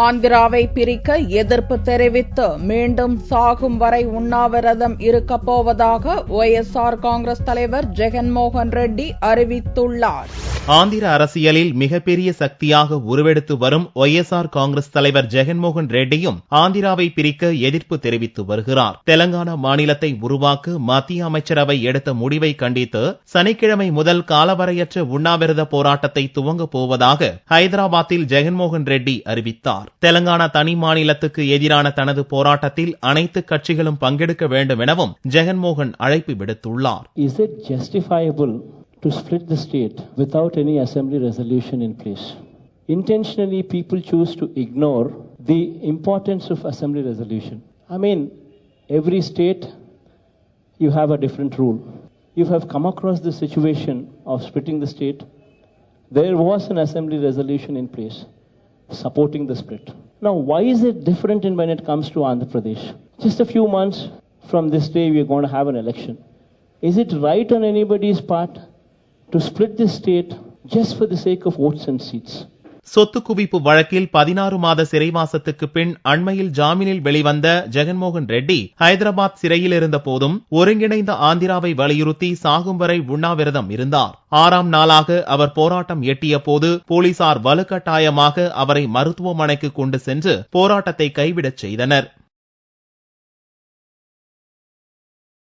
ஆந்திராவை பிரிக்க எதிர்ப்பு தெரிவித்து மீண்டும் சாகும் வரை உண்ணாவிரதம் இருக்கப் போவதாக ஒய்எஸ்ஆர் காங்கிரஸ் தலைவர் ஜெகன்மோகன் ரெட்டி அறிவித்துள்ளார். ஆந்திர அரசியலில் மிகப்பெரிய சக்தியாக உருவெடுத்து வரும் ஒய்எஸ்ஆர் காங்கிரஸ் தலைவர் ஜெகன்மோகன் ரெட்டியும் ஆந்திராவை பிரிக்க எதிர்ப்பு தெரிவித்து வருகிறார். தெலங்கானா மாநிலத்தை உருவாக்க மத்திய அமைச்சரவை எடுத்த முடிவை கண்டித்து சனிக்கிழமை முதல் காலவரையற்ற உண்ணாவிரத போராட்டத்தை துவங்கப் போவதாக ஹைதராபாத்தில் ஜெகன்மோகன் ரெட்டி அறிவித்தார். தெலங்கானா தனி மாநிலத்துக்கு எதிரான தனது போராட்டத்தில் அனைத்து கட்சிகளும் பங்கெடுக்க வேண்டும் எனவும் ஜெகன்மோகன் அழைப்பு விடுத்துள்ளார். Is it justifiable to split the state without any assembly resolution in place? Intentionally, people choose to ignore the importance of assembly resolution. I mean, every state, you have a different rule. You have come across the situation of splitting the state. There was an assembly resolution in place supporting the split. Now, why is it different when it comes to Andhra Pradesh? Just a few months from this day, we are going to have an election. Is it right on anybody's part to split this state just for the sake of votes and seats? சொத்து குவிப்பு வழக்கில் 16 மாத சிறைவாசத்துக்கு பின் அண்மையில் ஜாமீனில் வெளிவந்த ஜெகன்மோகன் ரெட்டி ஹைதராபாத் சிறையில் இருந்த போதும் ஒருங்கிணைந்த ஆந்திராவை வலியுறுத்தி சாகும் வரை உண்ணாவிரதம் இருந்தார். 6ஆம் நாளாக அவர் போராட்டம் எட்டிய போது போலீசார் வலுக்கட்டாயமாக அவரை மருத்துவமனைக்கு கொண்டு சென்று போராட்டத்தை கைவிடச் செய்தனர்.